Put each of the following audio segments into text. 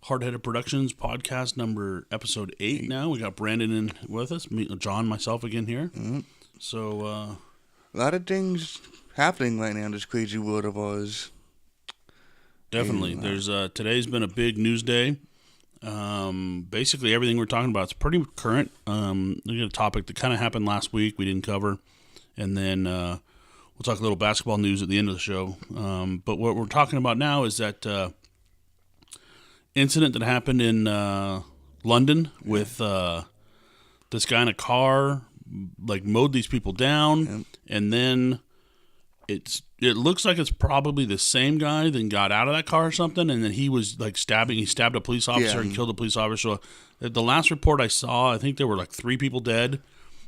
Hardheaded Productions podcast episode 8 now. We got Brandon in with us, John, myself again here. Mm-hmm. So, a lot of things happening right now in this crazy world of ours. Definitely. There's today's been a big news day. Basically, everything we're talking about is pretty current. We got a topic that kind of happened last week we didn't cover. And then we'll talk a little basketball news at the end of the show. But what we're talking about now is that incident that happened in London with this guy in a car, like mowed these people down, and then it looks like it's probably the same guy that got out of that car or something, and then he was like he stabbed a police officer and killed a police officer. So the last report I saw, I think there were like 3 people dead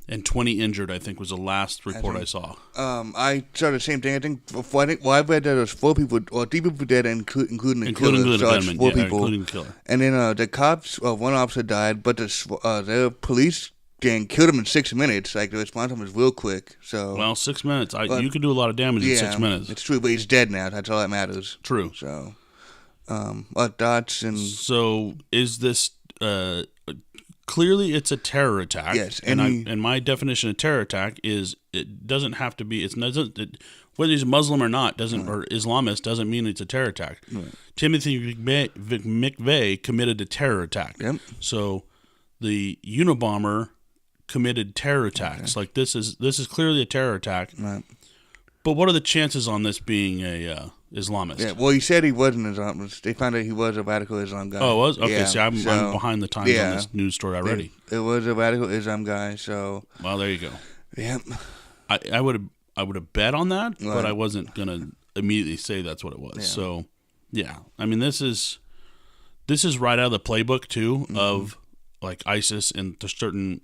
and 20 injured, I think was the last report I saw. I saw the same thing. I think I read that there was 4 people, or 3 people dead, including the killer. The so gunman, 4 people. Including the killer. And then the cops, one officer died, but the police gang killed him in 6 minutes. Like, the response time was real quick. So, well, 6 minutes. You can do a lot of damage in 6 minutes. It's true, but he's dead now. That's all that matters. True. So, thoughts and... So, is this... Clearly, it's a terror attack. Yes, and my definition of terror attack is it doesn't have to be. Whether he's a Muslim or not or Islamist doesn't mean it's a terror attack. Right. Timothy McVeigh committed a terror attack. Yep. So the Unabomber committed terror attacks. Okay. Like this is clearly a terror attack. Right. But what are the chances on this being a Islamist? Yeah, well, he said he wasn't Islamist. They found out he was a radical Islam guy. Oh, it was? Okay, yeah, see, I'm behind the times on this news story already. It was a radical Islam guy, so... Well, there you go. Yeah. I would have bet on that, right, but I wasn't going to immediately say that's what it was. Yeah. So, yeah. I mean, this is right out of the playbook, too, of, like, ISIS and to certain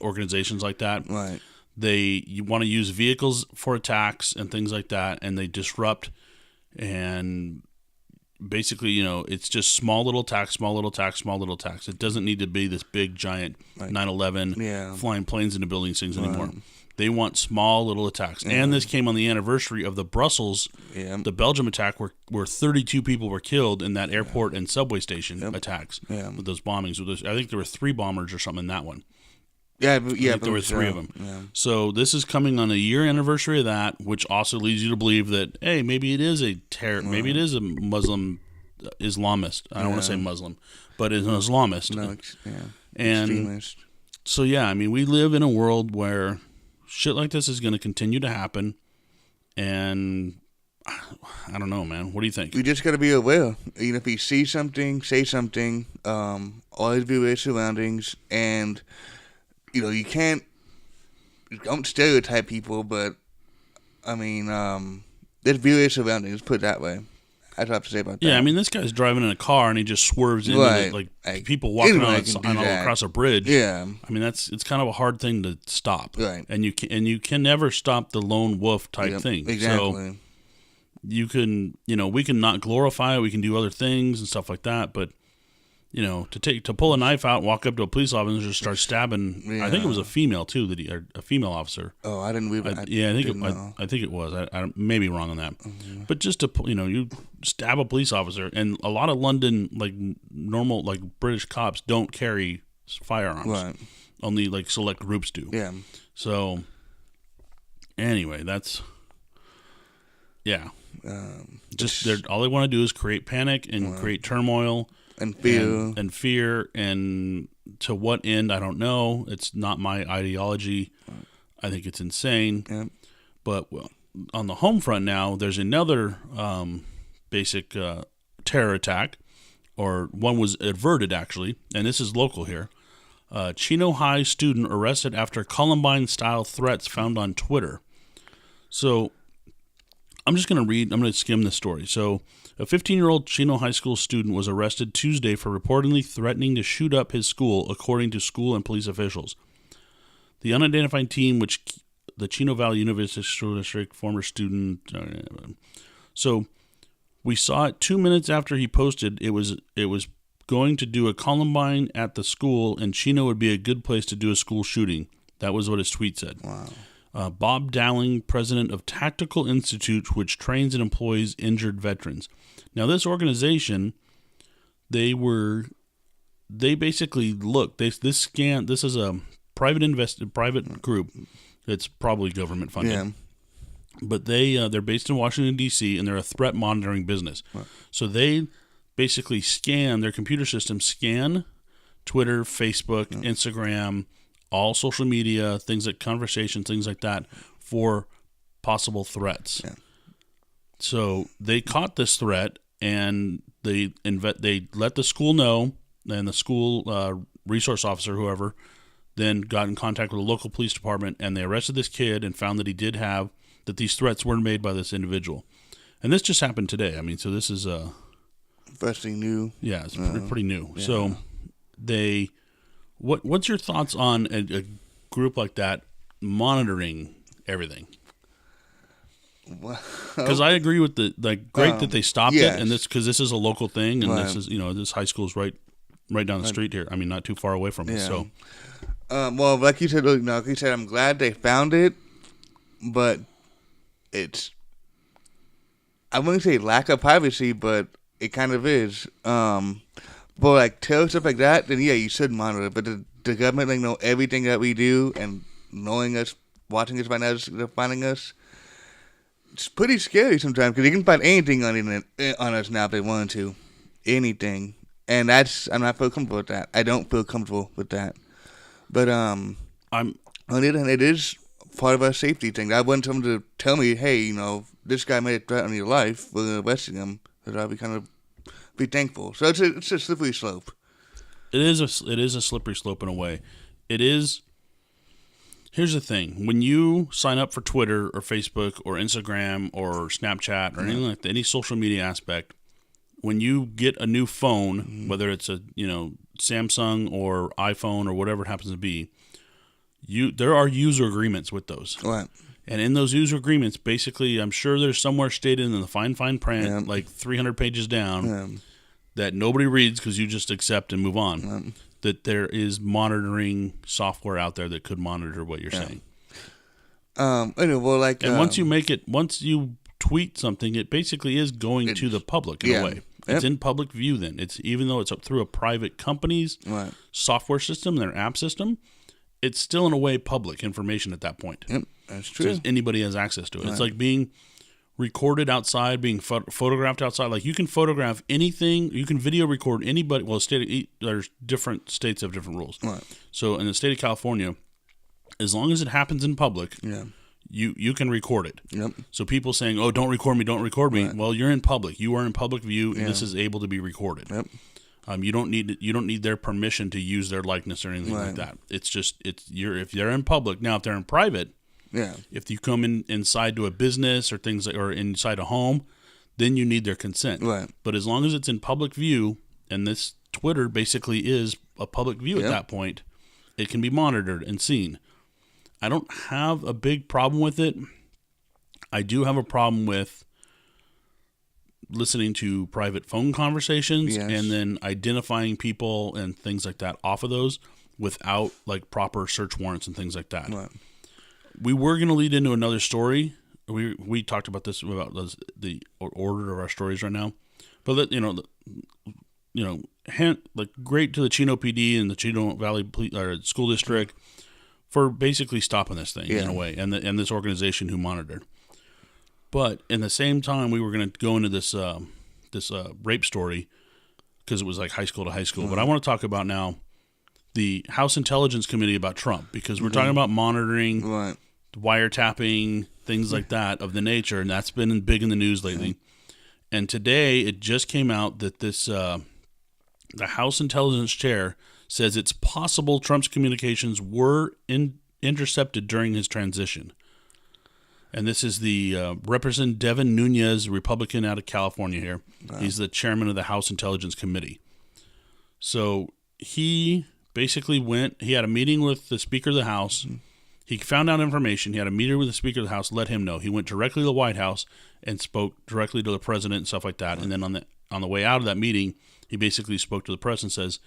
organizations like that. Right. You want to use vehicles for attacks and things like that, and they disrupt, and basically, it's just small little attacks. It doesn't need to be this big, giant 9/11 flying planes into buildings things anymore. They want small little attacks. Yeah. And this came on the anniversary of the Brussels, the Belgium attack, where 32 people were killed in that airport and subway station attacks with those bombings. I think there were 3 bombers or something in that one. Yeah, there were 3 of them. Yeah. So this is coming on a year anniversary of that, which also leads you to believe that, hey, maybe it is a maybe it is a Muslim Islamist. I don't want to say Muslim, but it's an Islamist. No, and extremist. So yeah, I mean, we live in a world where shit like this is going to continue to happen, and I don't know, man. What do you think? We just got to be aware. If you see something, say something. Always be aware of surroundings, and you don't stereotype people, but I mean, there's various surroundings. Let's put it that way. That's what I have to say about that. Yeah, I mean, this guy's driving in a car and he just swerves into like people walking across a bridge. Yeah, I mean, it's kind of a hard thing to stop. Right, and you can never stop the lone wolf type thing. Exactly. So you can, we can not glorify it. We can do other things and stuff like that, but. To pull a knife out, walk up to a police officer and just start stabbing. Yeah. I think it was a female too, a female officer. Oh, I didn't read that. I think it was. I may be wrong on that, but just to you stab a police officer, and a lot of London normal British cops don't carry firearms. Right. Only select groups do. Yeah. So anyway, that's all they want to do is create panic and create turmoil. And fear. And fear, and to what end, I don't know. It's not my ideology. I think it's insane. Yeah. But on the home front now, there's another basic terror attack, or one was averted, actually, and this is local here. Chino High student arrested after Columbine-style threats found on Twitter. So I'm going to skim this story. So a 15-year-old Chino High School student was arrested Tuesday for reportedly threatening to shoot up his school, according to school and police officials. The unidentified team, which the Chino Valley University School District, former student. So we saw it 2 minutes after he posted. It was going to do a Columbine at the school, and Chino would be a good place to do a school shooting. That was what his tweet said. Wow. Bob Dowling, president of Tactical Institute, which trains and employs injured veterans. Now, this organization, they basically look. This is a private group that's probably government funded. Yeah. But they're based in Washington D.C. and they're a threat monitoring business. Right. So they basically their computer systems scan Twitter, Facebook, Instagram, all social media, things like conversations, things like that, for possible threats. Yeah. So they caught this threat and they let the school know, and the school resource officer, whoever, then got in contact with the local police department, and they arrested this kid and found that these threats were made by this individual. And this just happened today. I mean, so this is first thing new. Yeah, it's pretty new. Yeah. So what's your thoughts on a group like that monitoring everything? Because I agree with great that they stopped it, and because this is a local thing, and this is this high school is right down the street here. I mean, not too far away from us. So, well, like you said, I'm glad they found it, but it's, I wouldn't say lack of privacy, but it kind of is. But like tell stuff like that, then yeah, you should monitor it. But the government know everything that we do, and knowing us, watching us, finding us. It's pretty scary sometimes because you can find anything on us now if they wanted to, anything, and I'm not feel comfortable with that. I don't feel comfortable with that, but on the other hand, it is part of our safety thing. I want someone to tell me, hey, this guy made a threat on your life, we're gonna arrest him, because I'll be kind of be thankful. So it's a slippery slope. It is a slippery slope in a way. It is. Here's the thing. When you sign up for Twitter or Facebook or Instagram or Snapchat or anything like that, any social media aspect, when you get a new phone, whether it's a Samsung or iPhone or whatever it happens to be, there are user agreements with those. Right. And in those user agreements, basically, I'm sure there's somewhere stated in the fine print, like 300 pages down, that nobody reads because you just accept and move on. That there is monitoring software out there that could monitor what you're saying. Once you tweet something, it basically is going to the public in a way. It's in public view then. Even though it's up through a private company's software system, their app system, it's still in a way public information at that point. Yep, that's true. So anybody has access to it. Right. It's like being recorded outside, being photographed outside. Like you can photograph anything, you can video record anybody. Well, there's different states have different rules. Right. So in the state of California, as long as it happens in public, you can record it. Yep. So people saying, "Oh, don't record me." Right. Well, you're in public. You are in public view, and this is able to be recorded. Yep. You don't need their permission to use their likeness or anything like that. It's just if they're in public. Now, if they're in private. Yeah. If you come inside to a business or or inside a home, then you need their consent. Right. But as long as it's in public view, and this Twitter basically is a public view at that point, it can be monitored and seen. I don't have a big problem with it. I do have a problem with listening to private phone conversations and then identifying people and things like that off of those without like proper search warrants and things like that. Right. We were going to lead into another story. We talked about this about the order of our stories right now, but great to the Chino PD and the Chino Valley School District for basically stopping this thing in a way, and this organization who monitored. But in the same time, we were going to go into this rape story because it was like high school to high school. But I want to talk about now the House Intelligence Committee about Trump, because we're talking about monitoring, wiretapping, things like that of the nature, and that's been big in the news lately. And today it just came out that the House Intelligence Chair says it's possible Trump's communications were intercepted during his transition. And this is the Representative Devin Nunes, Republican out of California here. Wow. He's the chairman of the House Intelligence Committee. So he basically he had a meeting with the Speaker of the House. Mm-hmm. He found out information. He had a meeting with the Speaker of the House, let him know. He went directly to the White House and spoke directly to the president and stuff like that. Right. And then on the way out of that meeting, he basically spoke to the press and says,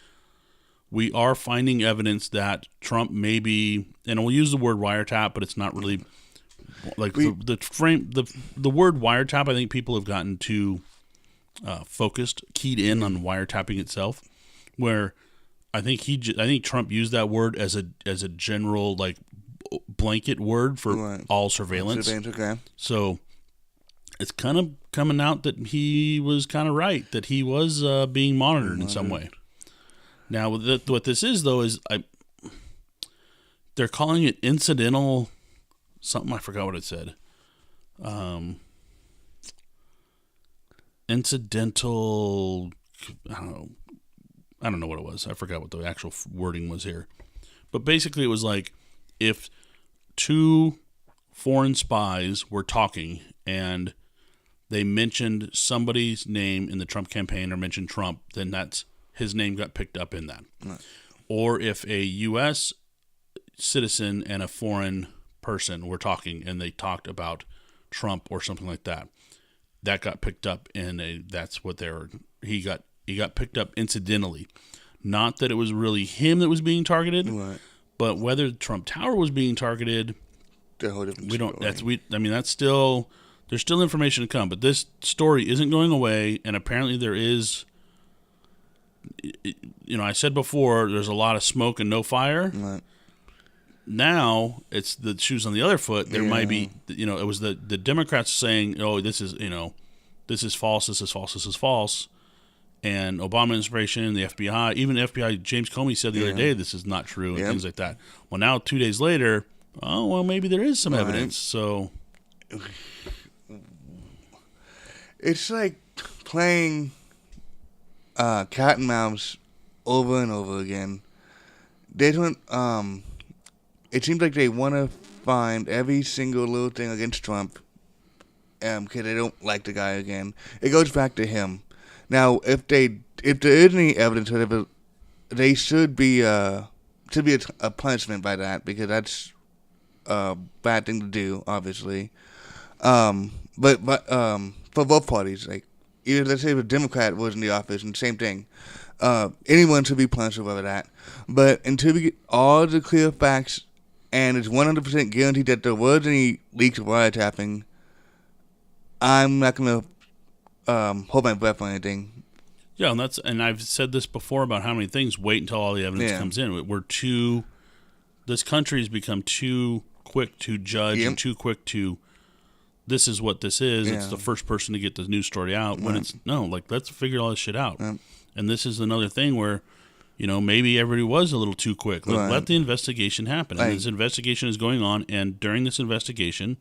we are finding evidence that Trump may be, and we'll use the word wiretap, but it's not really like the word wiretap. I think people have gotten too focused, keyed in on wiretapping itself, where I think Trump used that word as a general like blanket word for all surveillance. Okay. So it's kind of coming out that he was kind of right, that he was being monitored in some way. Now, what this is though is they're calling it incidental something. I forgot what it said. Incidental. I don't know what it was. I forgot what the actual wording was here. But basically it was like if two foreign spies were talking and they mentioned somebody's name in the Trump campaign or mentioned Trump, then that's his name got picked up in that. Right. Or if a U.S. citizen and a foreign person were talking and they talked about Trump or something like that, that got picked up that's what he got picked up incidentally. Not that it was really him that was being targeted, right. But whether Trump Tower was being targeted, we don't. That's still there's still information to come. But this story isn't going away, and apparently there is. I said before there's a lot of smoke and no fire. Right. Now it's the shoes on the other foot. There might be, it was the Democrats saying, "Oh, this is false. This is false. This is false." And Obama administration, the FBI, even FBI, James Comey said the other day, this is not true and things like that. Well, now 2 days later, maybe there is some evidence. So it's like playing cat and mouse over and over again. They don't. It seems like they want to find every single little thing against Trump, because they don't like the guy again. It goes back to him. Now, if there is any evidence, whatever, they should be a punishment by that, because that's a bad thing to do, obviously. But for both parties, like even let's say if a Democrat was in the office, and same thing, anyone should be punished over that. But until we get all the clear facts, and it's 100% guaranteed that there was any leaks of wiretapping, I'm not gonna hold my breath on anything. Yeah, and I've said this before about how many things. Wait until all the evidence comes in. This country has become too quick to judge and too quick to. This is what this is. Yeah. It's the first person to get the news story out. When let's figure all this shit out. And this is another thing where, maybe everybody was a little too quick. Let the investigation happen. And this investigation is going on, and during this investigation,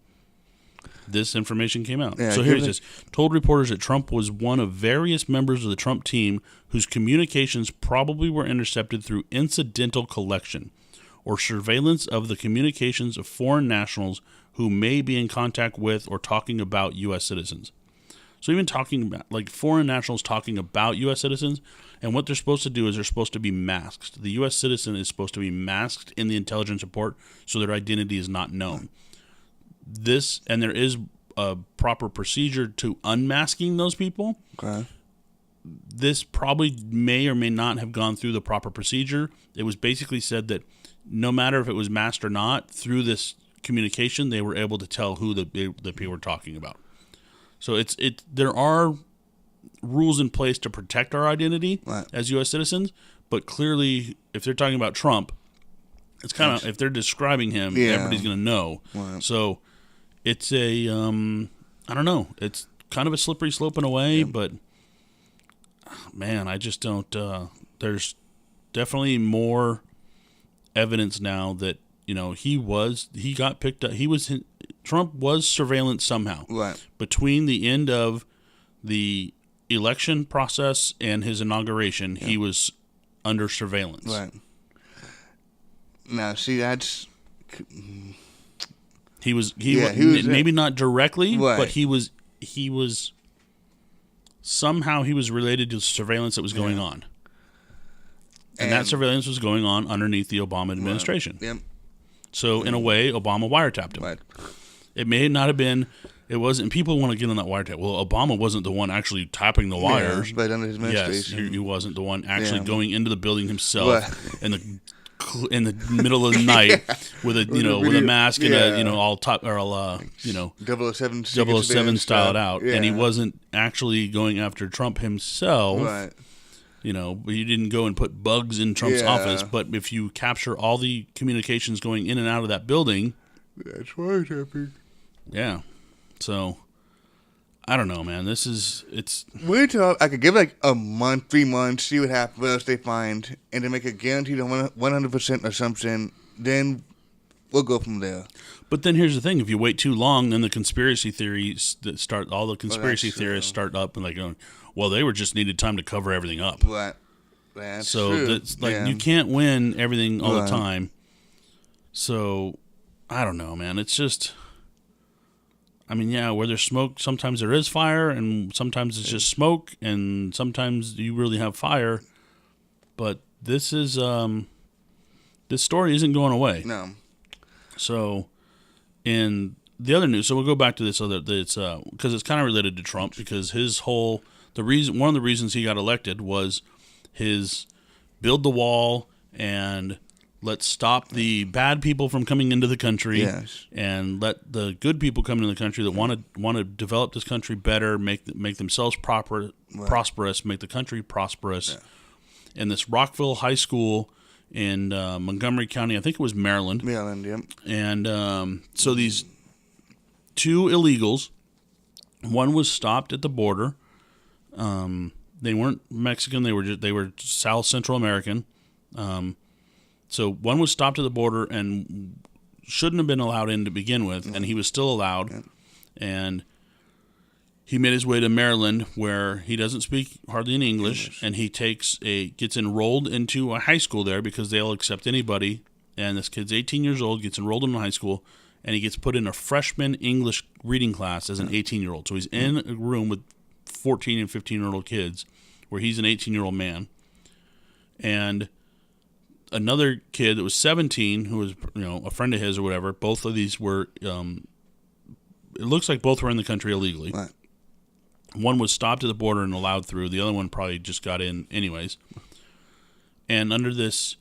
this information came out. So here it says, told reporters that Trump was one of various members of the Trump team whose communications probably were intercepted through incidental collection or surveillance of the communications of foreign nationals who may be in contact with or talking about U.S. citizens. So even talking about, like, foreign nationals talking about U.S. citizens, and what they're supposed to do is they're supposed to be masked. The U.S. citizen is supposed to be masked in the intelligence report so their identity is not known. And there is a proper procedure to unmasking those people. Okay. This probably may or may not have gone through the proper procedure. It was basically said that no matter if it was masked or not, through this communication, they were able to tell who the people were talking about. So there are rules in place to protect our identity as U.S. citizens, but clearly, if they're talking about Trump, it's kind of, if they're describing him, everybody's going to know. Right. So it's I don't know. It's kind of a slippery slope in a way, but man, I just don't. There's definitely more evidence now that he got picked up. Trump was surveillance somehow. Right. Between the end of the election process and his inauguration, he was under surveillance. Right. Now, see, that's. He was maybe not directly, but he was somehow he was related to surveillance that was going on. And that surveillance was going on underneath the Obama administration. Yep. So in a way, Obama wiretapped him. Right. It may not have been. It wasn't. People want to get on that wiretap. Well, Obama wasn't the one actually tapping the wires. But under his administration, he wasn't the one actually going into the building himself and the in the middle of the night with a with a mask and a all top or all 007 007 styled out, and he wasn't actually going after Trump himself. Right. But you didn't go and put bugs in Trump's office. But if you capture all the communications going in and out of that building, that's right, happened. Yeah. So I don't know, man. I could give like a month, 3 months, see what happens, what else they find, and then make a guaranteed 100% assumption. Then we'll go from there. But then here's the thing: if you wait too long, then the conspiracy theories that start. All the conspiracy theorists start up and like going, "Well, they were just needed time to cover everything up." Right. That's true. That's like you can't win everything all the time. So I don't know, man. It's just. I mean, where there's smoke, sometimes there is fire, and sometimes it's just smoke, and sometimes you really have fire. But this story isn't going away. No. So, in the other news, so we'll go back to this other. It's because it's kind of related to Trump because one of the reasons he got elected was his build the wall and let's stop the bad people from coming into the country, and let the good people come into the country that want to develop this country better, make themselves prosperous, make the country prosperous. And this Rockville High School in Montgomery County, I think it was Maryland. Maryland, yep. And so these two illegals, one was stopped at the border. They weren't Mexican; they were South Central American. So one was stopped at the border and shouldn't have been allowed in to begin with, and he was still allowed. And he made his way to Maryland, where he doesn't speak hardly any English, and he gets enrolled into a high school there because they'll accept anybody. And this kid's 18 years old, gets enrolled in a high school, and he gets put in a freshman English reading class as an 18-year-old. So he's in a room with 14 and 15-year-old kids, where he's an 18-year-old man, and another kid that was 17, who was a friend of his or whatever. Both of these were. It looks like both were in the country illegally. Right. One was stopped at the border and allowed through. The other one probably just got in anyways. And under this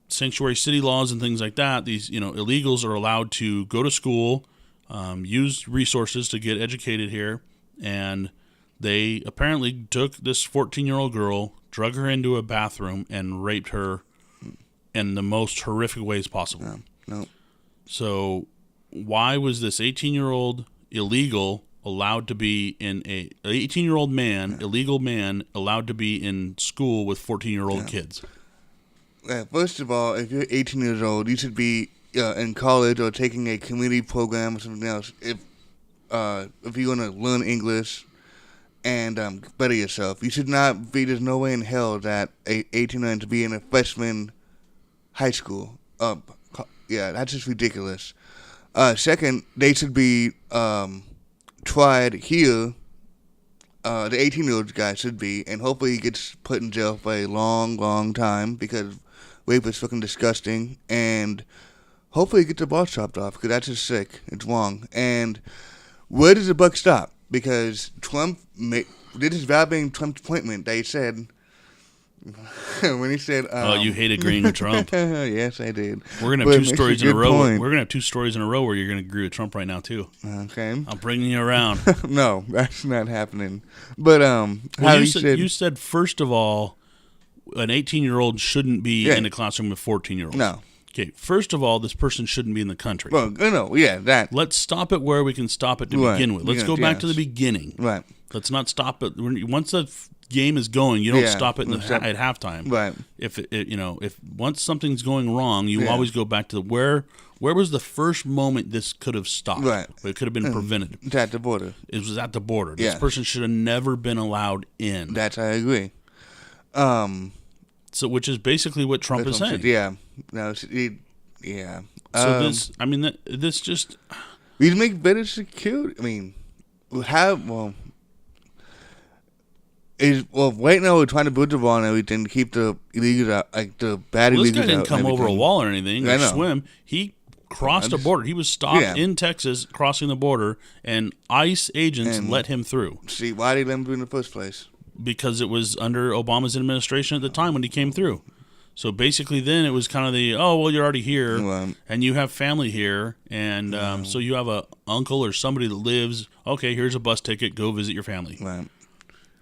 sanctuary city laws and things like that, these illegals are allowed to go to school, use resources to get educated here, and they apparently took this 14-year-old girl, drug her into a bathroom, and raped her in the most horrific ways possible. No. So why was this 18-year-old illegal allowed to be in 18-year-old man, illegal man, allowed to be in school with 14-year-old kids? First of all, if you're 18 years old, you should be in college or taking a community program or something else. If you're going to learn English and better yourself, you should not be. There's no way in hell that a 18-year-old to be in a freshman high school. That's just ridiculous. Second, they should be tried here. The 18-year-old guy should be, and hopefully he gets put in jail for a long, long time because rape is fucking disgusting, and hopefully he gets the balls chopped off because that's just sick. It's wrong. And where does the buck stop? Because Trump did his validating Trump's appointment. They said when he said, you hate agreeing with Trump. Yes, I did. We're gonna have two stories in a row. We're gonna have two stories in a row where you're gonna agree with Trump right now too. Okay, I'm bringing you around. No, that's not happening. But you said first of all, an 18-year-old shouldn't be in a classroom with 14-year-olds. No. Okay, first of all, this person shouldn't be in the country. Well, that. Let's stop it where we can stop it to begin with. Let's go back to the beginning. Right. Let's not stop it. Once the game is going, you don't stop it at halftime. Right. If once something's going wrong, you always go back to where was the first moment this could have stopped. Right. It could have been prevented. It's at the border. It was at the border. This person should have never been allowed in. I agree. So, which is basically what Trump is saying. Yeah. No. Yeah. So this just. We make better security. I mean, right now we're trying to build the wall and everything to keep the illegals out, like the bad illegals out. This guy didn't come over a wall or anything or swim. He crossed a border. He was stopped in Texas crossing the border, and ICE agents let him through. See, why did they let him through in the first place? Because it was under Obama's administration at the time when he came through. So basically, then it was kind of well, you're already here, Right. and you have family here, and so you have a uncle or somebody that lives. Okay, here's a bus ticket. Go visit your family, Right.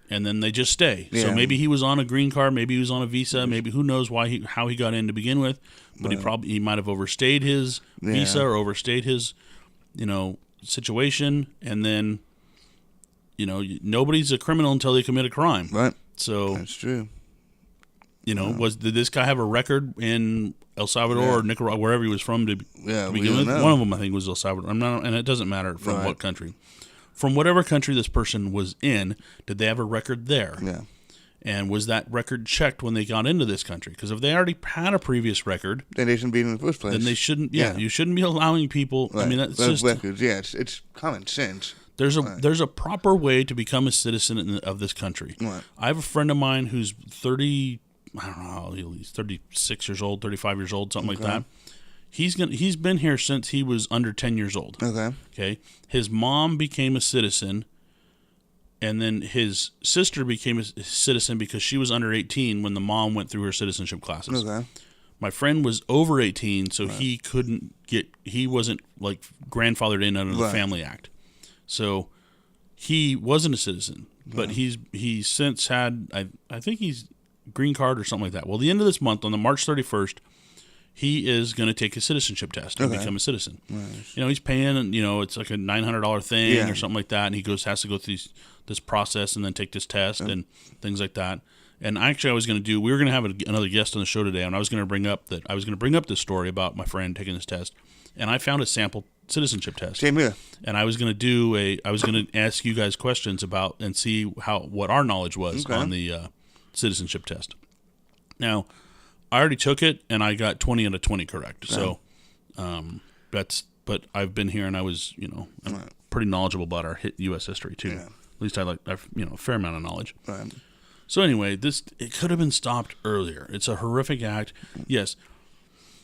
and then they just stay. So Yeah. maybe he was on a green card, maybe he was on a visa, maybe who knows how he got in to begin with, but he might have overstayed his visa or overstayed his situation, and then nobody's a criminal until they commit a crime. Right. So That's true. Did this guy have a record in El Salvador or Nicaragua, wherever he was from to Yeah, we begin don't with? know. One of them, I think, was El Salvador. And it doesn't matter from what country. From whatever country this person was in, did they have a record there? Yeah. And was that record checked when they got into this country? Because if they already had a previous record, Then they shouldn't be in the first place. then they shouldn't. Yeah, you shouldn't be allowing people. Right. I mean, that's Those just records. Yeah, it's common sense. there's a proper way to become a citizen of this country. Right. I have a friend of mine who's 30. I don't know. He's 36 years old, 35 years old, something like that. He's been here since he was under 10 years old. Okay. Okay. His mom became a citizen, and then his sister became a citizen because she was under 18 when the mom went through her citizenship classes. Okay. My friend was over 18, so he wasn't like grandfathered in under the Family Act. So he wasn't a citizen, but he's since had, I think he's green card or something like that. Well, the end of this month, on the March 31st, he is going to take a citizenship test and become a citizen. Nice. He's paying, it's like a $900 thing or something like that, and he has to go through this process and then take this test and things like that. And actually, we were going to have another guest on the show today, and I was going to bring up this story about my friend taking this test, and I found a sample citizenship test. Same here. And I was going to ask you guys questions about and see what our knowledge was on the citizenship test. Now, I already took it, and I got 20 out of 20 correct. So, but I've been here, and I was, I'm pretty knowledgeable about our U.S. history too. Yeah. At least I've a fair amount of knowledge. Right. So anyway, it could have been stopped earlier. It's a horrific act. Yes.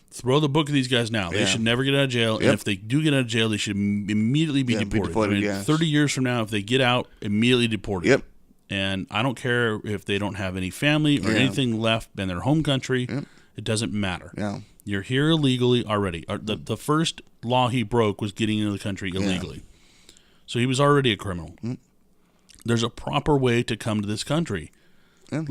Throw the book of these guys now. They should never get out of jail. Yep. And if they do get out of jail, they should immediately be deported. 30 years from now, if they get out, immediately deported. Yep. And I don't care if they don't have any family or anything left in their home country. Yep. It doesn't matter. Yeah. You're here illegally already. The first law he broke was getting into the country illegally. Yeah. So he was already a criminal. Mm. There's a proper way to come to this country. Yeah.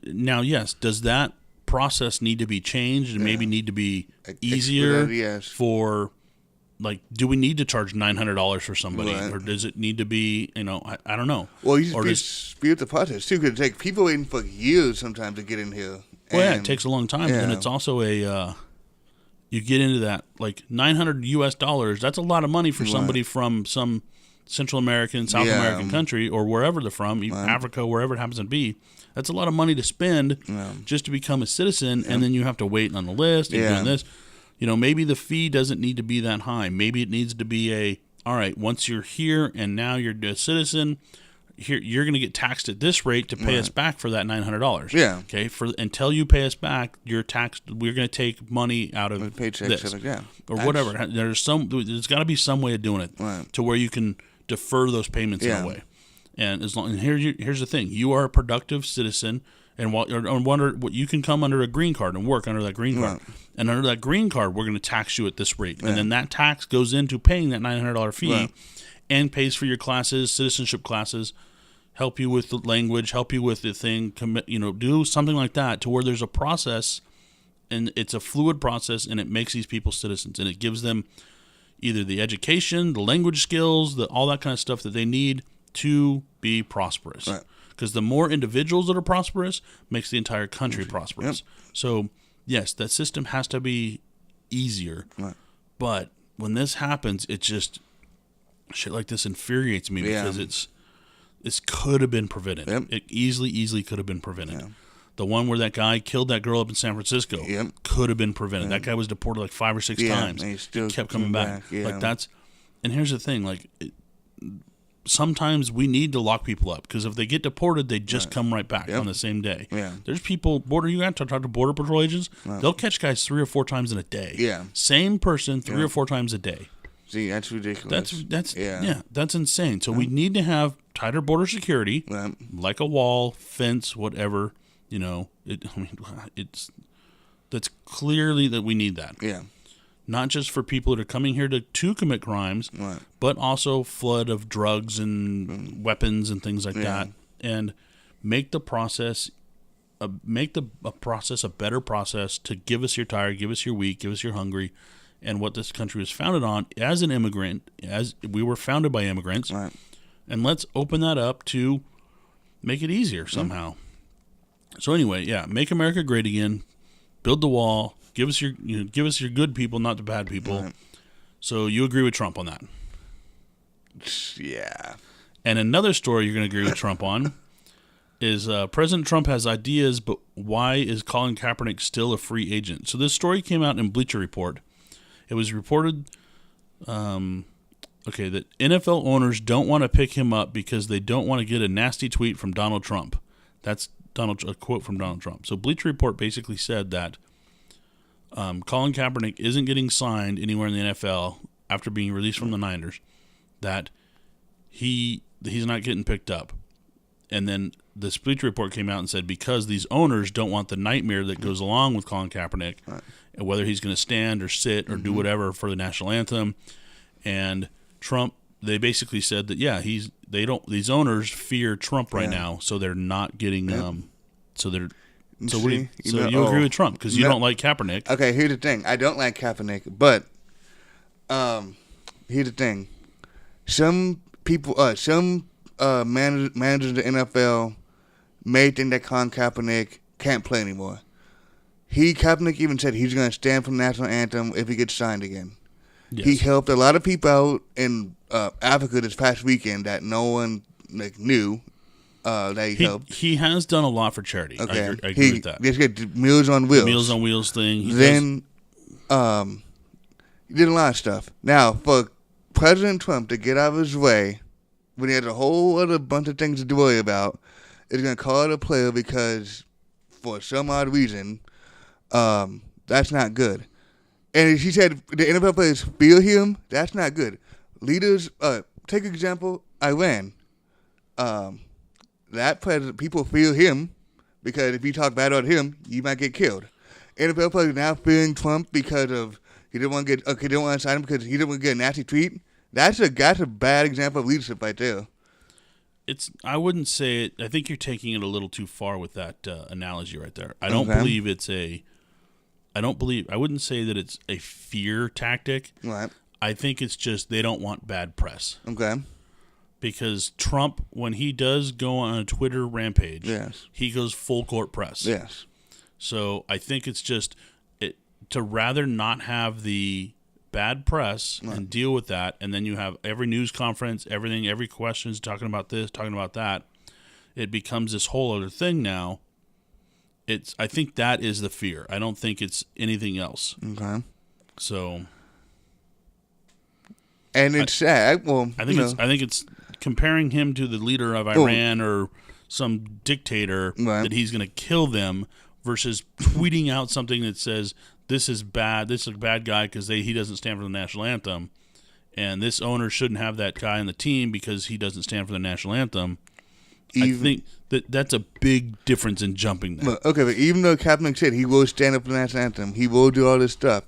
Now, yes, does that process need to be changed and maybe need to be easier for... do we need to charge $900 for somebody, or does it need to be, I don't know. Well, you just speed the process, too, because it takes people waiting for years sometimes to get in here. Well, yeah, it takes a long time, and it's also you get into that, $900 US, that's a lot of money for somebody from some Central American, South American country, or wherever they're from, Africa, wherever it happens to be. That's a lot of money to spend just to become a citizen, and then you have to wait on the list and doing this. Maybe the fee doesn't need to be that high. Maybe it needs to be all right, once you're here and now you're a citizen, here you're going to get taxed at this rate to pay us back for that $900. Yeah. Okay. Until you pay us back, you're taxed. We're going to take money out of paychecks, or whatever. There's got to be some way of doing it to where you can defer those payments in a way. And here's the thing: you are a productive citizen. And you can come under a green card and work under that green card. And under that green card, we're going to tax you at this rate. And then that tax goes into paying that $900 fee and pays for your classes, citizenship classes, help you with the language, help you with the thing, do something like that to where there's a process, and it's a fluid process, and it makes these people citizens. And it gives them either the education, the language skills, all that kind of stuff that they need to be prosperous. Right. Because the more individuals that are prosperous makes the entire country prosperous. Yep. So, yes, that system has to be easier. Right. But when this happens, it just, shit like this infuriates me because this could have been prevented. Yep. It easily could have been prevented. Yeah. The one where that guy killed that girl up in San Francisco could have been prevented. That guy was deported 5 or 6 times. And he still kept coming back. Yeah. And here's the thing, sometimes we need to lock people up because if they get deported, they just come right back on the same day. Yeah. There's people, you got to talk to Border Patrol agents, they'll catch guys 3 or 4 times in a day. Yeah. Same person 3 or 4 times a day. See, that's ridiculous. That's insane. So we need to have tighter border security, like a wall, fence, whatever. that's clearly that we need that. Yeah. Not just for people that are coming here to commit crimes, Right. but also flood of drugs and weapons and things like that, and make the process, a better process to give us your tired, give us your weak, give us your hungry, and what this country was founded on as an immigrant, as we were founded by immigrants, Right. and let's open that up to make it easier somehow. So anyway, make America great again, build the wall. Give us your good people, not the bad people. Right. So you agree with Trump on that? Yeah. And another story you're going to agree with Trump on is President Trump has ideas, but why is Colin Kaepernick still a free agent? So this story came out in Bleacher Report. It was reported that NFL owners don't want to pick him up because they don't want to get a nasty tweet from Donald Trump. That's a quote from Donald Trump. So Bleacher Report basically said that Colin Kaepernick isn't getting signed anywhere in the NFL after being released from the Niners, that he's not getting picked up. And then the Bleacher Report came out and said because these owners don't want the nightmare that goes along with Colin Kaepernick, and whether he's going to stand or sit or do whatever for the national anthem. And Trump, they basically said that these owners fear Trump right now, so they're not getting you agree with Trump because you don't like Kaepernick. Okay, here's the thing. I don't like Kaepernick, but here's the thing. Some people, managers of the NFL may think that Colin Kaepernick can't play anymore. Kaepernick even said he's going to stand for the national anthem if he gets signed again. Yes. He helped a lot of people out in Africa this past weekend that no one knew. That he helped. He has done a lot for charity. Okay. I agree with that. He got Meals on Wheels. The Meals on Wheels thing. He did a lot of stuff. Now, for President Trump to get out of his way when he has a whole other bunch of things to worry about, is going to call it a player because, for some odd reason, that's not good. And he said the NFL players fear him. That's not good. Leaders, take example, Iran. That president, people fear him because if you talk bad about him, you might get killed. NFL players now fearing Trump because of he didn't want to sign him because he didn't want to get a nasty tweet. That's a bad example of leadership right there. I wouldn't say it. I think you're taking it a little too far with that analogy right there. I don't believe it's I wouldn't say that it's a fear tactic. Right. I think it's just they don't want bad press. Okay. Because Trump, when he does go on a Twitter rampage, he goes full court press. Yes. So I think it's just to rather not have the bad press and deal with that, and then you have every news conference, every question is talking about this, talking about that. It becomes this whole other thing now. I think that is the fear. I don't think it's anything else. Okay. So. And it's sad. Well, I think it's comparing him to the leader of Iran or some dictator that he's going to kill them versus tweeting out something that says this is bad. This is a bad guy because he doesn't stand for the national anthem, and this owner shouldn't have that guy on the team because he doesn't stand for the national anthem. I think that's a big difference in jumping there. Okay, but even though Kaepernick said he will stand up for the national anthem, he will do all this stuff.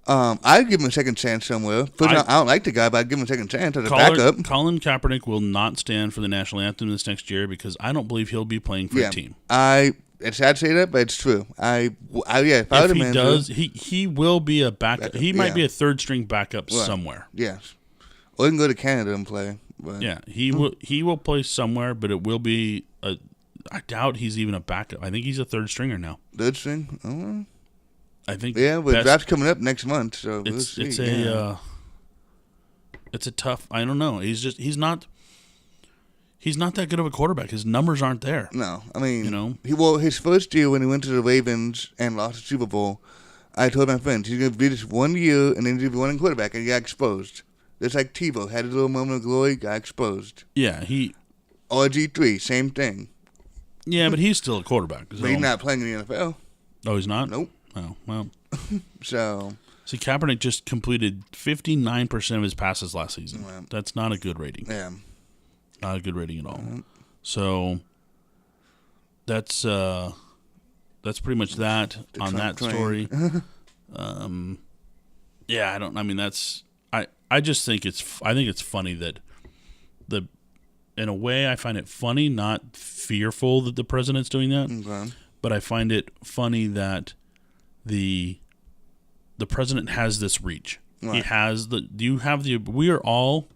I'd give him a second chance somewhere. I don't like the guy, but I'd give him a second chance as a backup. Colin Kaepernick will not stand for the national anthem this next year because I don't believe he'll be playing for a team. It's sad to say that, but it's true. If he does, he will be a backup. He might be a third string backup somewhere. Yes, or he can go to Canada and play. But, he will play somewhere, but it will be I doubt he's even a backup. I think he's a third stringer now. Third string? Oh. I think. Yeah, but that's coming up next month, so it's a tough. I don't know. He's not that good of a quarterback. His numbers aren't there. No, I mean, his first year when he went to the Ravens and lost the Super Bowl, I told my friends he's going to be this 1 year and then he's going to be one quarterback, and he got exposed. Just like Tebow had a little moment of glory, got exposed. Yeah, RG3, same thing. Yeah, but he's still a quarterback. But he's not playing in the NFL. Oh, he's not? Nope. Oh, well. See, Kaepernick just completed 59% of his passes last season. Yeah. That's not a good rating. Yeah. Not a good rating at all. So that's that's pretty much that The on Trump that train. story. Yeah, I mean, I just think I think it's funny that in a way, I find it funny, not fearful that the president's doing that. Okay. But I find it funny that the president has this reach. Right. He has we are all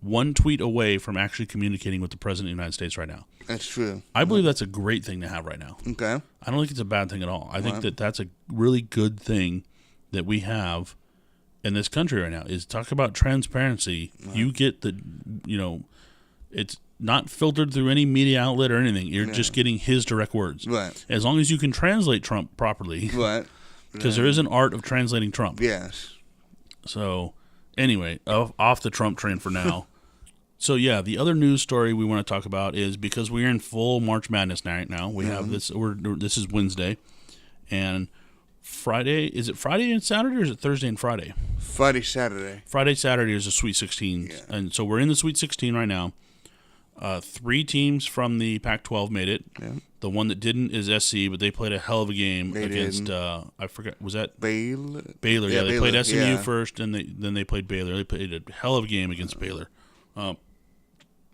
one tweet away from actually communicating with the president of the United States right now. That's true. I believe that's a great thing to have right now. Okay. I don't think it's a bad thing at all. I think that's a really good thing that we have in this country right now. Is talk about transparency. Right. You get it's not filtered through any media outlet or anything. You're just getting his direct words. Right. As long as you can translate Trump properly. Right. Because there is an art of translating Trump. Yes. So, anyway, off the Trump train for now. So, yeah, the other news story we want to talk about is because we're in full March Madness right now. We have this. This is Wednesday, and Friday. Is it Friday and Saturday, or is it Thursday and Friday? Friday, Saturday. Friday, Saturday is the Sweet 16, and so we're in the Sweet 16 right now. 3 teams from the Pac-12 made it. Yeah. The one that didn't is SC, but they played a hell of a game against. I forgot. Was that Baylor? Baylor. Yeah, they Baylor. played SMU first, and then they played Baylor. They played a hell of a game against Baylor.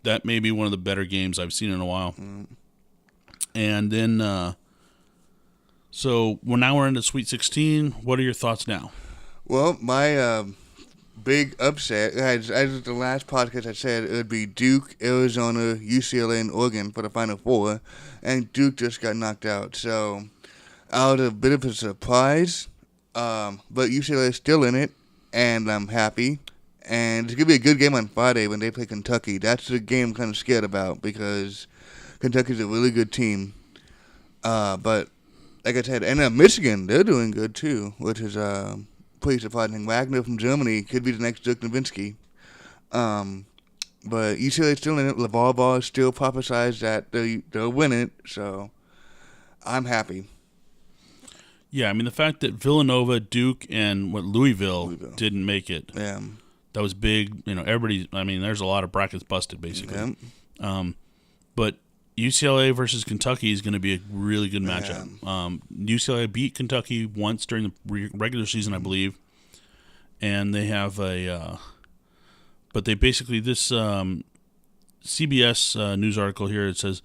That may be one of the better games I've seen in a while. And then, so now we're into Sweet 16. What are your thoughts now? Well, my big upset, as the last podcast I said, it would be Duke, Arizona, UCLA, and Oregon for the Final Four, and Duke just got knocked out. So, out a bit of a surprise, but UCLA is still in it, and I'm happy. And it's going to be a good game on Friday when they play Kentucky. That's the game I'm kind of scared about because Kentucky's a really good team. But, like I said, and Michigan, they're doing good too, which is pretty surprising. Wagner from Germany could be the next Dirk Nowitzki. But UCLA's still in it. LeVar Ball still prophesized that they'll win it, so I'm happy. Yeah, I mean, the fact that Villanova, Duke, and Louisville didn't make it. Yeah. That was big. Everybody, I mean, there's a lot of brackets busted, basically. Yeah. But UCLA versus Kentucky is going to be a really good matchup. Yeah. UCLA beat Kentucky once during the regular season, I believe. And they have but they basically, this CBS news article here, it says,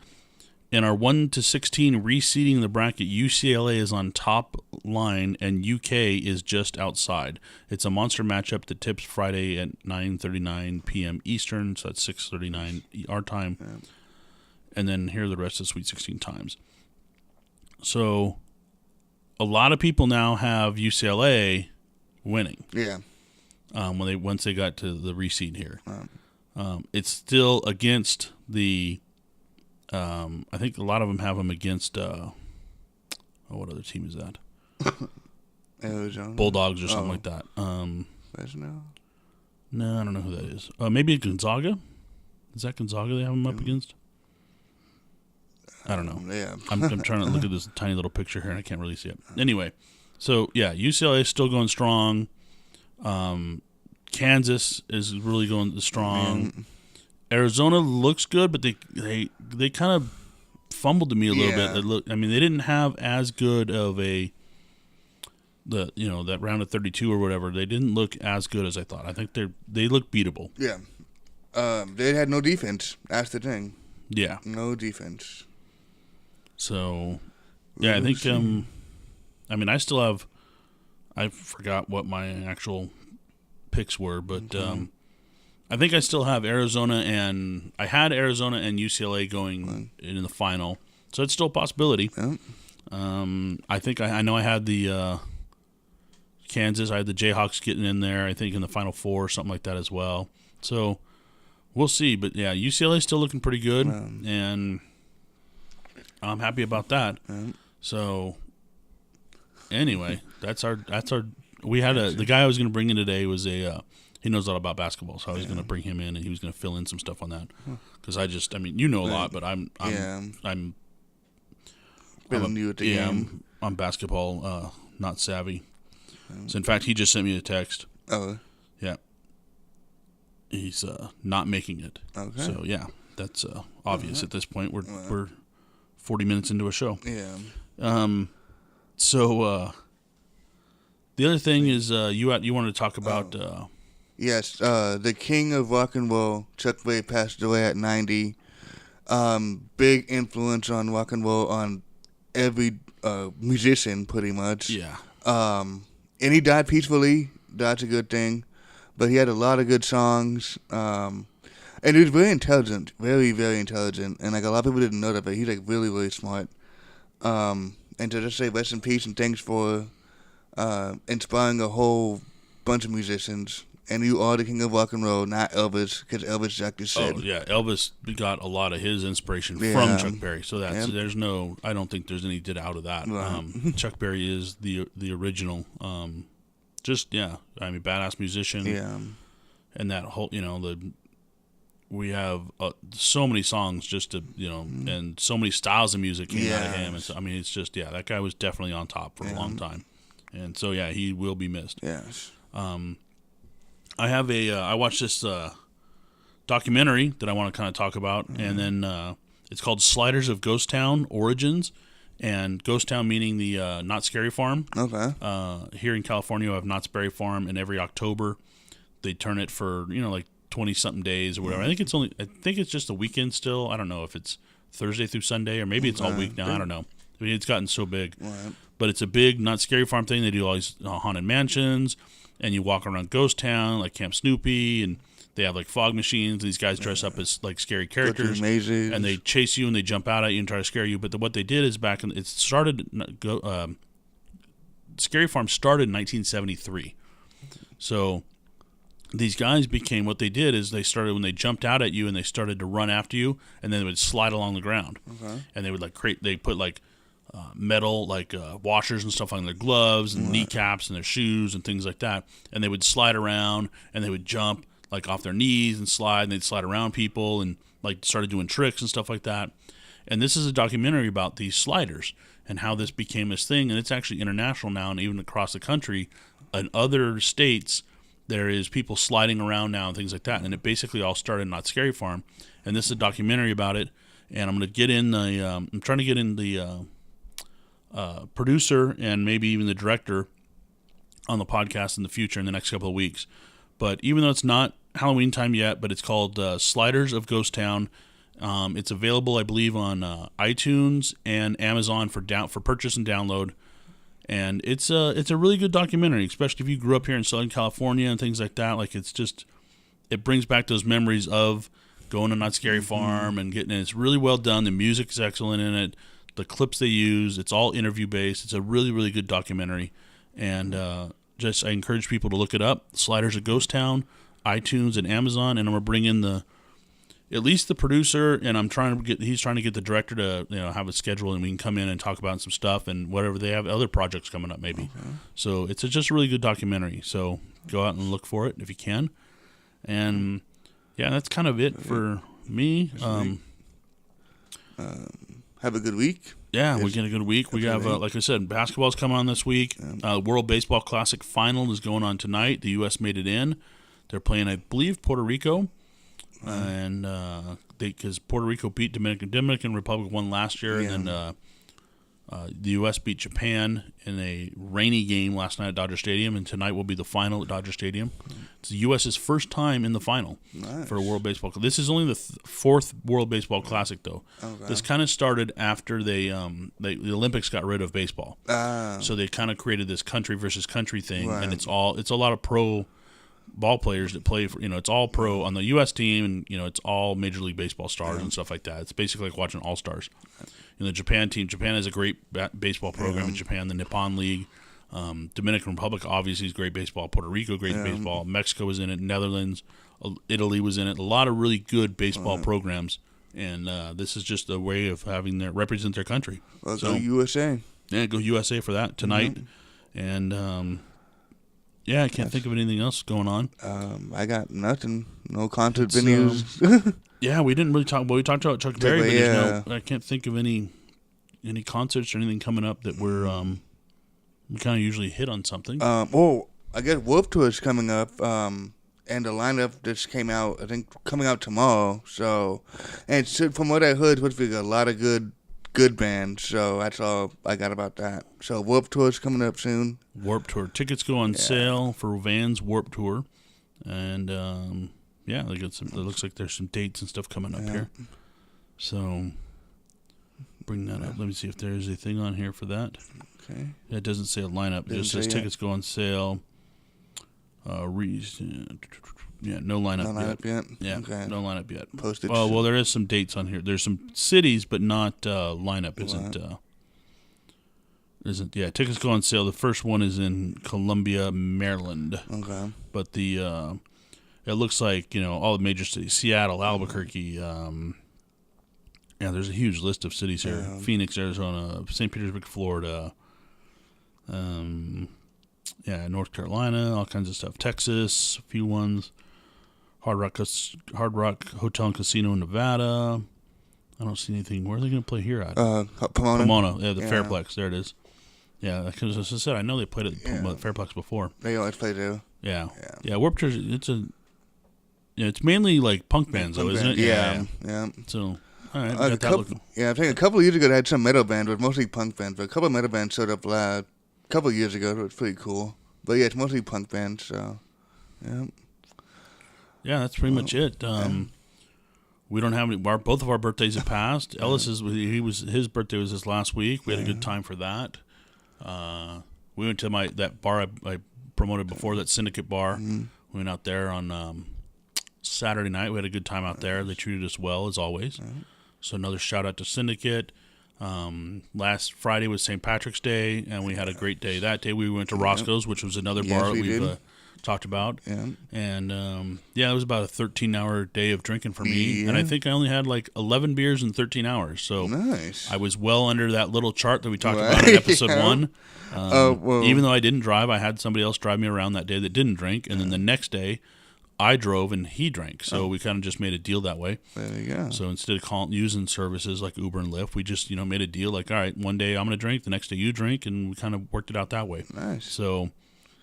in our 1-16 reseeding the bracket, UCLA is on top line and UK is just outside. It's a monster matchup that tips Friday at 9:39 p.m. Eastern, so that's 6:39 our time. Yeah. And then here are the rest of the Sweet 16 times. So a lot of people now have UCLA winning. Yeah. Once they got to the reseed here. It's still against the I think a lot of them have them against what other team is that? Arizona. Bulldogs or something like that. Fresno? No, I don't know who that is. Maybe Gonzaga? Is that Gonzaga they have them up against? I don't know. Yeah. I'm trying to look at this tiny little picture here, and I can't really see it. Anyway, so, yeah, UCLA is still going strong. Kansas is really going strong. Arizona looks good, but they kind of fumbled to me a little bit. They didn't have as good of that round of 32 or whatever. They didn't look as good as I thought. I think they look beatable. Yeah. They had no defense. That's the thing. Yeah. No defense. So, yeah, I think, I still have, I forgot what my actual picks were, but I think I still have Arizona and UCLA going in the final, so it's still a possibility. Yeah. I think I know I had the Kansas, I had the Jayhawks getting in there, I think in the Final Four or something like that as well. So we'll see, but yeah, UCLA is still looking pretty good, and I'm happy about that. So anyway, that's our. We had the guy I was going to bring in today was he knows a lot about basketball, so I was going to bring him in and he was going to fill in some stuff on that because you know a lot, but I'm new at the game. I'm basketball not savvy. So in fact, he just sent me a text. Oh, yeah. He's not making it. Okay. So yeah, that's obvious at this point. We're 40 minutes into a show. Yeah. So the other thing is you wanted to talk about. Yes, the king of rock and roll, Chuck Berry, passed away at 90. Big influence on rock and roll on every musician, pretty much. Yeah. And he died peacefully. That's a good thing. But he had a lot of good songs. And he was very intelligent. Very, very intelligent. And like a lot of people didn't know that, but he's like really, really smart. And to just say rest in peace and thanks for inspiring a whole bunch of musicians. And you are the king of rock and roll, not Elvis, because Elvis, like you said. Oh yeah, Elvis got a lot of his inspiration from Chuck Berry. So there's no, I don't think there's any doubt of that. Right. Chuck Berry is the original. I mean, badass musician. Yeah. And that whole, we have so many songs just to, and so many styles of music came out of him. And so, I mean, it's just, that guy was definitely on top for a long time. And so, he will be missed. Yes. I have I watched this documentary that I want to kind of talk about, and then it's called Sliders of Ghost Town Origins, and Ghost Town meaning the Knott's Scary Farm. Okay. Here in California, we have Knott's Berry Farm, and every October they turn it for, like 20-something days or whatever. I think it's just a weekend still. I don't know if it's Thursday through Sunday, or maybe it's all week now. I don't know. I mean, it's gotten so big. Right. But it's a big Knott's Scary Farm thing. They do all these haunted mansions, and you walk around Ghost Town, like Camp Snoopy, and they have like fog machines. These guys dress up as like scary characters, and they chase you and they jump out at you and try to scare you. But what they did is Scary Farm started in 1973. So these guys became, what they did is they started, when they jumped out at you and they started to run after you, and then they would slide along the ground. Okay. And they would they put like metal, like washers and stuff on their gloves and kneecaps and their shoes and things like that. And they would slide around and they would jump like off their knees and slide, and they'd slide around people and like started doing tricks and stuff like that. And this is a documentary about these sliders and how this became this thing. And it's actually international now, and even across the country in other states, there is people sliding around now and things like that. And it basically all started in Knott's Scary Farm. And this is a documentary about it. And I'm going to get in I'm trying to get in the producer and maybe even the director on the podcast in the future in the next couple of weeks. But even though it's not Halloween time yet, but it's called Sliders of Ghost Town. It's available, I believe, on iTunes and Amazon for purchase and download. And it's a really good documentary, especially if you grew up here in Southern California and things like that. Like, it brings back those memories of going to Knott's Scary Farm and getting it. It's really well done. The music is excellent in it. The clips they use, it's all interview based. It's a really, really good documentary. And I encourage people to look it up. Sliders of Ghost Town, iTunes and Amazon. And I'm going to bring in at least the producer, and he's trying to get the director to have a schedule, and we can come in and talk about some stuff and whatever they have, other projects coming up maybe. Okay. So it's just a really good documentary. So go out and look for it if you can. And that's kind of it for me. Have a good week. Yeah, we get a good week. We have, like I said, basketball's coming on this week. World Baseball Classic Final is going on tonight. The U.S. made it in. They're playing, I believe, Puerto Rico. And because Puerto Rico beat Dominican Republic won last year, and then the U.S. beat Japan in a rainy game last night at Dodger Stadium, and tonight will be the final at Dodger Stadium. It's the U.S.'s first time in the final for a World Baseball. This is only the fourth World Baseball Classic, though. Okay. This kind of started after the Olympics got rid of baseball, so they kind of created this country versus country thing, and it's a lot of pro ball players that play for, it's all pro on the U.S. team, and it's all Major League Baseball stars and stuff like that. It's basically like watching All Stars. The Japan team, Japan has a great baseball program in Japan. The Nippon League, Dominican Republic obviously is great baseball. Puerto Rico, great baseball. Mexico was in it. Netherlands, Italy was in it. A lot of really good baseball programs, and this is just a way of having represent their country. Well, so, go USA. Yeah, go USA for that tonight, and. I can't think of anything else going on. I got nothing. No concert venues. We didn't really talk. Well, we talked about Chuck Berry, but I can't think of any concerts or anything coming up that we kind of usually hit on something. I guess Wolf Tour is coming up, and the lineup just came out. I think coming out tomorrow. So, and from what I heard, it's supposed to be a lot of good good bands. So that's all I got about that. So Warped Tour's coming up soon. Warped Tour tickets go on sale for Van's Warped Tour, and they got some. It looks like there's some dates and stuff coming up here. So bring that up. Let me see if there's a thing on here for that. Okay. It doesn't say a lineup. It just says tickets go on sale. No lineup No lineup yet? Yeah, okay. No lineup yet. Postage. Well, there is some dates on here. There's some cities, but not lineup. Isn't. Yeah, tickets go on sale. The first one is in Columbia, Maryland. Okay. But it looks like all the major cities: Seattle, Albuquerque. There's a huge list of cities here: Phoenix, Arizona, St. Petersburg, Florida. North Carolina, all kinds of stuff. Texas, a few ones. Hard Rock Hotel and Casino in Nevada. I don't see anything. Where are they going to play here at? Pomona. Yeah, the Fairplex. There it is. Yeah, because as I said, I know they played at the Fairplex before. They always play there. Yeah. Warped Tour. It's mainly like punk bands, though, isn't it? Yeah. So, all right. I think a couple of years ago they had some metal bands, but mostly punk bands. But a couple of metal bands showed up a couple of years ago. It was pretty cool. But yeah, it's mostly punk bands. So, yeah. Yeah, that's pretty much it. We don't have any. Both of our birthdays have passed. Ellis's his birthday was this last week. We had a good time for that. We went to that bar I promoted before, that Syndicate bar. We went out there on Saturday night. We had a good time out there. They treated us well as always. So another shout out to Syndicate. Last Friday was St. Patrick's Day, and we had a great day that day. We went to Roscoe's, which was another bar that we've talked about. And it was about a 13-hour day of drinking for me. And I think I only had like 11 beers in 13 hours. So nice. I was well under that little chart that we talked about in episode 1. Even though I didn't drive, I had somebody else drive me around that day that didn't drink. And then the next day, I drove and he drank. So we kind of just made a deal that way. There you go. So instead of using services like Uber and Lyft, we just made a deal like, all right, one day I'm going to drink, the next day you drink, and we kind of worked it out that way. Nice. So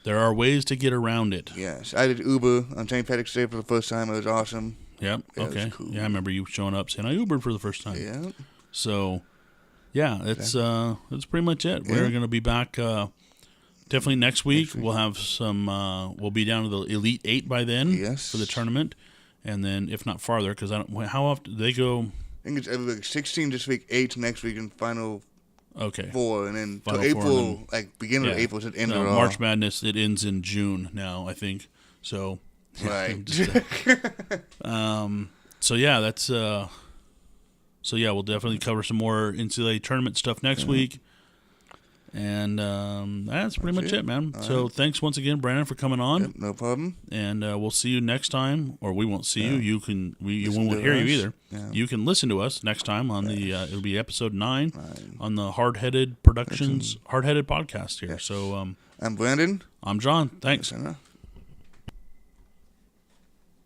there are ways to get around it. Yes. I did Uber on St. Patrick's Day for the first time. It was awesome. Yep. Yeah, okay. It was cool. Yeah, I remember you showing up saying I Ubered for the first time. Yeah. So, that's pretty much it. Yeah. We're going to be back definitely next week. We'll have some. We'll be down to the Elite 8 by then. Yes. For the tournament, and then if not farther, because I don't. How often do they go? I think it's every week. 16 this week, 8 next week, and final. Okay. 4, and then Final April, beginning of April, is the end of it all. March Madness, it ends in June now, I think. So, right. That's. We'll definitely cover some more NCAA tournament stuff next week. And that's pretty much it, man. So thanks once again, Brandon, for coming on. Yep, no problem. And we'll see you next time, or we won't see you. We won't hear you either. Yeah. You can listen to us next time on the. It'll be episode 9 on the Hardheaded Productions Hardheaded podcast here. Yes. So I'm Brandon. I'm John. Thanks. Yes,